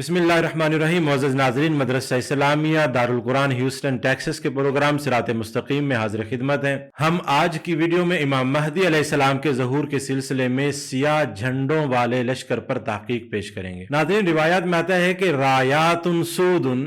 बिस्मिल्लाहिर्रहमानिर्रहीम। मुअज़्ज़ज़ नाज़रीन, मदरसा Islamia Darul Quran Houston Texas के प्रोग्राम सिरात मुस्तकीम में हाजिर खिदमत हैं। हम आज की वीडियो में इमाम महदी अलैहिस्सलाम के ज़हूर के सिलसिले में सियाह झंडों वाले लश्कर पर तहकीक पेश करेंगे। नाज़रीन, रिवायात में आता है कि रायातुन सूदुन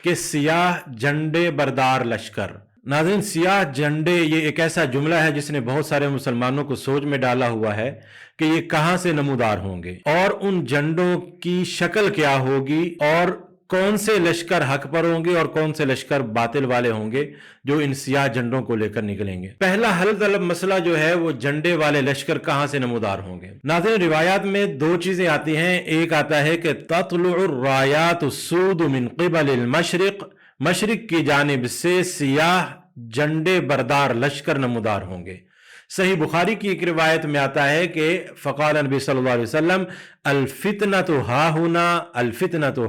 के सियाह झंडे बरदार लश्कर। नाज़रीन, सियाह झंडे ये एक ऐसा जुमला है जिसने बहुत सारे मुसलमानों को सोच में डाला हुआ है कि ये कहां से नमूदार होंगे और उन झंडों की शक्ल क्या होगी और कौन से लश्कर हक पर होंगे और कौन से लश्कर बातिल वाले होंगे जो इन सियाह झंडों को लेकर निकलेंगे। पहला हल तलब मसला जो है वो झंडे वाले लश्कर कहां से नमूदार होंगे। नाज़रीन, रिवायात में दो चीजें आती हैं। एक आता है कि तत्लुर रायात सूद मिन क़िबलिल मशरिक, मशरिक की जानिब से सियाह झंडे बरदार लश्कर नमूदार होंगे। सही बुखारी की एक रिवायत में आता है कि फ़क़ाल नबी सल्लल्लाहु अलैहि वसल्लम अल फितनतु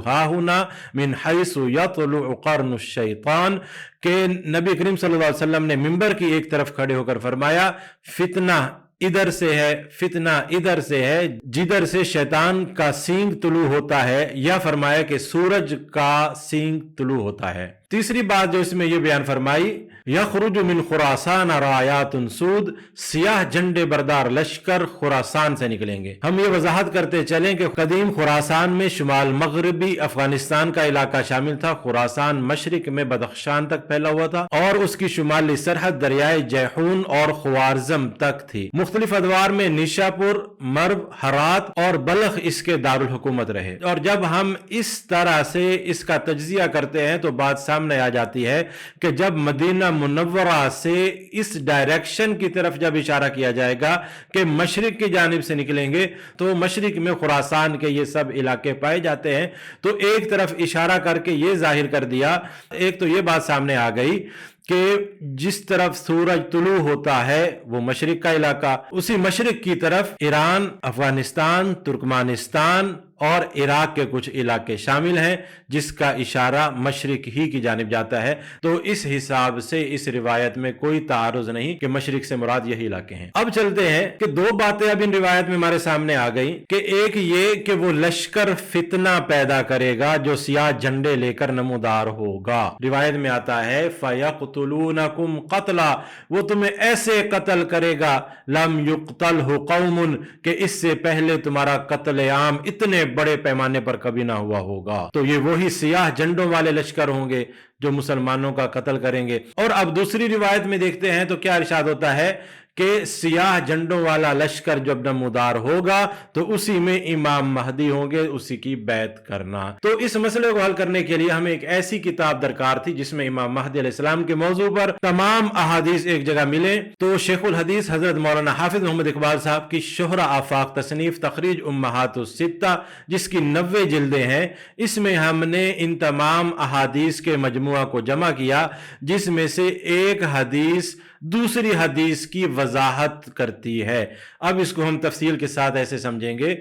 हाहुना मिन हैसु यतलु क़र्नु शैतान, के नबी करीम सल्लल्लाहु अलैहि वसल्लम ने मिंबर की एक तरफ खड़े होकर फरमाया फितना इधर से है, फितना इधर से है जिधर से शैतान का सींग तुलू होता है, या फरमाया कि सूरज का सींग तुलू होता है। तीसरी बात जो इसमें यह बयान फरमाई, यखरुजु मिन खुरासान रायातुन सूद, सियाह झंडे बरदार लश्कर खुरासान से निकलेंगे। हम ये वजाहत करते चलें कि कदीम खुरासान में शुमाल मगरबी अफगानिस्तान का इलाका शामिल था। खुरासान मशरिक में बदख्शान तक फैला हुआ था और उसकी शुमाली सरहद दरियाए जैहून और ख्वारज़म तक थी। मुख्तलिफ अदवार में निशापुर, मर्व, हरात और बल्ख इसके दारुल हुकूमत रहे। और जब हम इस तरह से इसका तज्जिया करते हैं तो बात सामने आ जाती है कि जब मदीना मुनव्वरा से इस डायरेक्शन की तरफ जब इशारा किया जाएगा कि मशरिक की जानिब से निकलेंगे तो मशरिक में खुरासान के ये सब इलाके पाए जाते हैं। तो एक तरफ इशारा करके ये जाहिर कर दिया, एक तो ये बात सामने आ गई कि जिस तरफ सूरज तुलू होता है वो मशरिक का इलाका, उसी मशरिक की तरफ ईरान, अफगानिस्तान, तुर्कमानिस्तान और इराक के कुछ इलाके शामिल हैं जिसका इशारा मशरिक ही की जानिब जाता है। तो इस हिसाब से इस रिवायत में कोई तारुज नहीं कि मशरिक से मुराद यही इलाके हैं। अब चलते हैं कि दो बातें अब इन रिवायत में हमारे सामने आ गई कि एक ये कि वो लश्कर फितना पैदा करेगा जो सियाह झंडे लेकर नमूदार होगा। रिवायत में आता है फयक़्तुलूनकुम क़त्ला, वो तुम्हें ऐसे कत्ल करेगा लम युक़्तलहु क़ौमुन, कि इससे पहले तुम्हारा कत्ल आम इतने बड़े पैमाने पर कभी ना हुआ होगा। तो ये वही सियाह झंडों वाले लश्कर होंगे जो मुसलमानों का कत्ल करेंगे। और अब दूसरी रिवायत में देखते हैं तो क्या इरशाद होता है कि सियाह झंडों वाला लश्कर जब नमूदार होगा तो उसी में इमाम महदी होंगे, उसी की बैत करना। तो इस मसले को हल करने के लिए हमें एक ऐसी किताब दरकार थी जिसमें इमाम महदी अलैहिस्सलाम के मौजू पर तमाम अहादीस एक जगह मिले। तो शेखुल हदीस हजरत मौलाना हाफिज मोहम्मद इकबाल साहब की शोहरा आफाक तसनीफ तखरीज उम्महातुस सित्ता, जिसकी 90 जिल्दें हैं, इसमें हमने इन तमाम अहादीस के मजमुआ को जमा किया जिसमें से एक हदीस दूसरी हदीस की वजाहत करती है। अब इसको हम तफसील के साथ ऐसे समझेंगे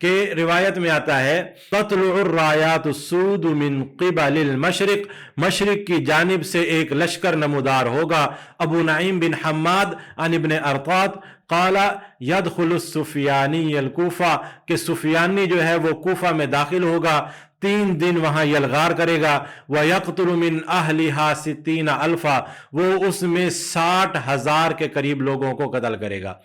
कि रिवायत में आता है तत्लुर रायातु सूद मिन क़िबलिल मशरिक, मशरिक की जानिब से एक लश्कर नमूदार होगा। अबू नईम बिन हम्माद अन इब्न अरतात काला यदखुलुस सुफियानी अल कूफा, के सुफियानी जो है वो कूफा में दाखिल होगा, 3 दिन वहां यलगार करेगा। व यक़्तुलु मिन अहलिहा 60 अल्फा, वो उसमें 60,000 के करीब लोगों को कत्ल करेगा।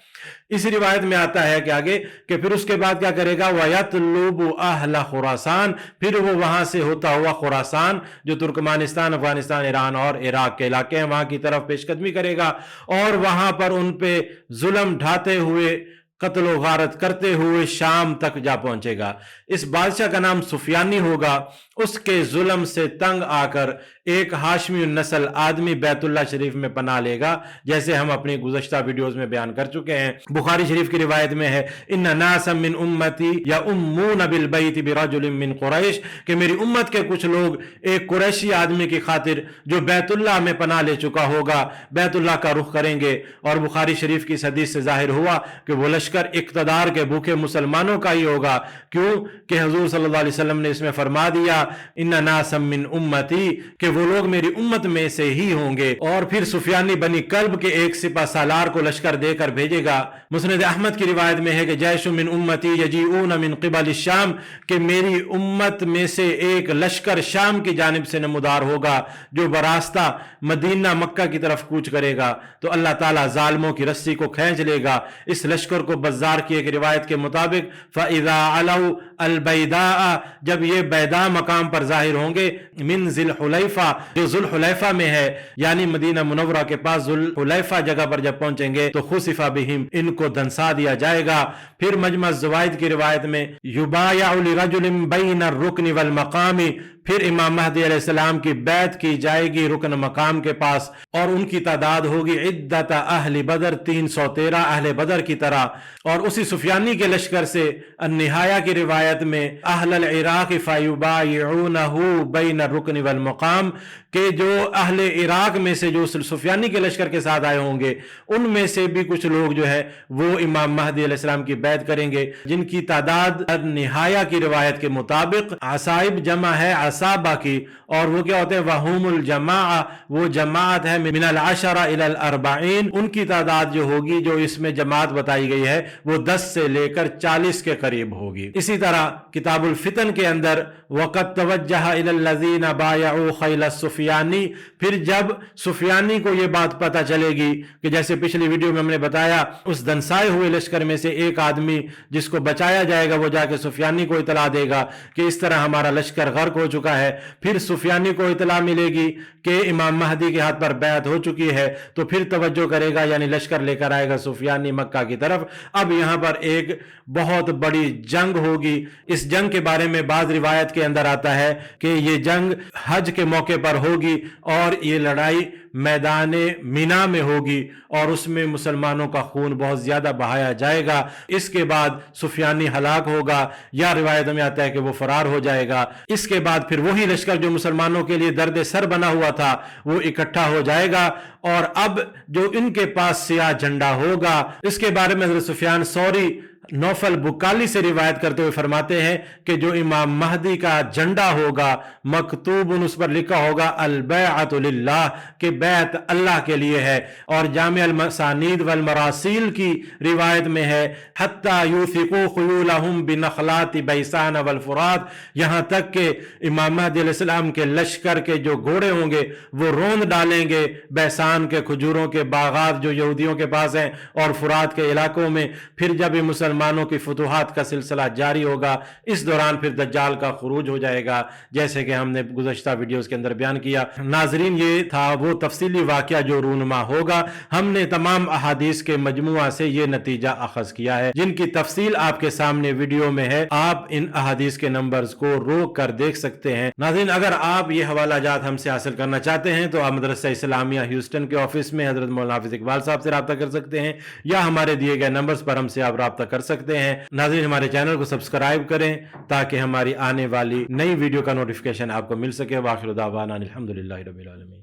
इस रिवायत में आता है कि आगे कि फिर उसके बाद क्या करेगा, व यतलुबु अहला खुरासान, फिर वो वहां से होता हुआ खुरासान जो तुर्कमानिस्तान, अफगानिस्तान, ईरान और इराक के इलाके हैं वहां की तरफ पेशकदमी करेगा और वहां पर उन पे जुल्म ढाते हुए, कत्ल गारत करते हुए शाम तक जा पहुंचेगा। इस बादशाह का नाम सुफियानी होगा। उसके जुल्म से तंग आकर एक हाशमी नस्ल आदमी बैतुल्लाह शरीफ में पनाह लेगा, जैसे हम अपनी गुज़श्ता वीडियोस में बयान कर चुके हैं। बुखारी शरीफ की रिवायत में है इन्ना नासम मिन उम्मती या उम्मून बिल बैत बिरजुलिन मिन कुरैश, कि मेरी उम्मत के कुछ लोग एक कुरैशी आदमी की खातिर जो बैतुल्लाह में पनाह ले चुका होगा बैतुल्लाह का रुख करेंगे। और बुखारी शरीफ की इस हदीस से जाहिर हुआ कि वो लश्कर इक़्तिदार के भूखे मुसलमानों का ही होगा। क्यों कि हुजूर सल्लल्लाहु अलैहि वसल्लम ने इसमें फरमा दिया इन्ना नासम मिन उम्मती, कि وہ لوگ میری उम्मत में से ही होंगे। और फिर सुफियानी बनी कल्ब के एक सिपा सालार को लश्कर देकर भेजेगा। मुस्नद अहमद की रिवायत में है कि जैश मिन उम्मती यजीऊन मिन क़िबल शाम, कि मेरी उम्मत में से एक लश्कर शाम की जानिब से नमूदार होगा जो बरास्ता मदीना मक्का की तरफ कूच करेगा। तो अल्लाह ताला जालिमों की रस्सी को खींच लेगा। इस लश्कर को बज़ार की एक रिवायत के मुताबिक फ़इज़ा अलौ अलबैदा, जब ये बैदा मकाम पर जाहिर होंगे, मिन ज़ुल्हुलैफ़ा, जो ज़ुल्हुलैफ़ा में है यानी मदीना मुनव्वरा के पास ज़ुल्हुलैफ़ा जगह पर जब पहुंचेंगे तो खुसिफ़ा बिहिम, इनको धंसा दिया जाएगा। फिर मजमा ज़वाइद की रिवायत में युबायउ लिरजुलिन बैन रुकन वल मकामी, फिर इमाम महदी अलैहिस्सलाम की बैत की जाएगी रुकन मकाम के पास, और उनकी तादाद होगी इद्दत अहले बदर, 313 अहले बदर की तरह। और उसी सुफियानी के लश्कर से अन्निहाया की रिवायत में अहलल इराक फयुबायउनहु बैन रुकन वल मकाम, के जो अहले इराक में से जो सुफियानी के लश्कर के साथ आए होंगे उनमें से भी कुछ लोग जो है वो इमाम महदी अलैहिस्सलाम की बैत करेंगे, जिनकी तादाद अन्निहाया की रिवायत के मुताबिक असाइब जमा है असाबा की, और वो क्या होते हैं वहुमुल जमा, वो जमात है मिनल अशरा इलल अरबाइन, उनकी तादाद जो होगी, जो इसमें जमात बताई गई है वो 10 से लेकर 40 के करीब होगी। इसी तरह किताबुल फितन के अंदर वक़द तवज्जह इलल लज़ीना बायउ खैल सुफियानी, फिर जब सुफियानी को ये बात पता चलेगी कि जैसे पिछली वीडियो में हमने बताया उस दंसाए हुए लश्कर में से एक आदमी जिसको बचाया जाएगा वो जाके सुफियानी को इतला देगा कि इस तरह हमारा लश्कर गर्क हो चुका है। फिर सुफियानी को इतला मिलेगी कि इमाम महदी के हाथ पर बैत हो चुकी है, तो फिर तवज्जो करेगा, यानी लश्कर लेकर आएगा सुफियानी मक्का की तरफ। अब यहाँ पर एक बहुत बड़ी जंग होगी। इस जंग के बारे में बाद रिवायत के अंदर आता है कि ये जंग हज के मौके पर होगी और ये लड़ाई मैदान मिना में होगी और उसमें मुसलमानों का खून बहुत ज्यादा बहाया जाएगा। इसके बाद सुफियानी हलाक होगा, या रिवायत में आता है कि वो फरार हो जाएगा। इसके बाद फिर वही लश्कर जो मुसलमानों के लिए दर्द सर बना हुआ था वो इकट्ठा हो जाएगा, और अब जो इनके पास सियाह झंडा होगा, इसके बारे में हज़रत सुफियान सौरी नौफल बुकाली से रिवायत करते हुए फरमाते हैं कि जो इमाम महदी का झंडा होगा मकतूब उस पर लिखा होगा अल बैअतु लिल्लाह, कि बैत अल्लाह के लिए है। और जामे अल मसानीद वल मरासील की रिवायत में है हत्ता यूसिकू खुयूलहुम बिनखलाति बैसान वल फुरात, यहां तक कि इमाम महदी अलैहिस्सलाम के लश्कर के जो घोड़े होंगे वो रोंद डालेंगे बैसान के खजूरों के बागात जो यहूदियों के पास हैं और फुरात के इलाकों में। फिर जब मुसलमानों की फतूहात का सिलसिला जारी होगा, इस दौरान फिर दज्जाल का खुरूज हो जाएगा, जैसे कि हमने गुज़श्ता वीडियोस के अंदर बयान किया। नाजरीन, ये था वो तफसीली वाक़या जो रूनुमा होगा। हमने तमाम अहादीस के मजमुआ से ये नतीजा अखज़ किया है, जिनकी तफसील आपके सामने वीडियो में है। आप इन अहादीस के नंबर्स को रोक कर देख सकते हैं। नाज़रीन, अगर आप ये हवाला जात हमसे हासिल करना चाहते हैं तो आप मदरसा इस्लामिया ह्यूस्टन के ऑफिस में हजरत मौलाना हाफिज इकबाल साहब से रब्ता कर सकते हैं, या हमारे दिए गए नंबर्स पर हमसे आप रब्ता कर सकते हैं। नाज़रीन, हमारे चैनल को सब्सक्राइब करें ताकि हमारी आने वाली नई वीडियो का नोटिफिकेशन आपको मिल सके। वाखिर दावाना अनिल हम्दुलिल्लाहि रब्बिल आलमीन।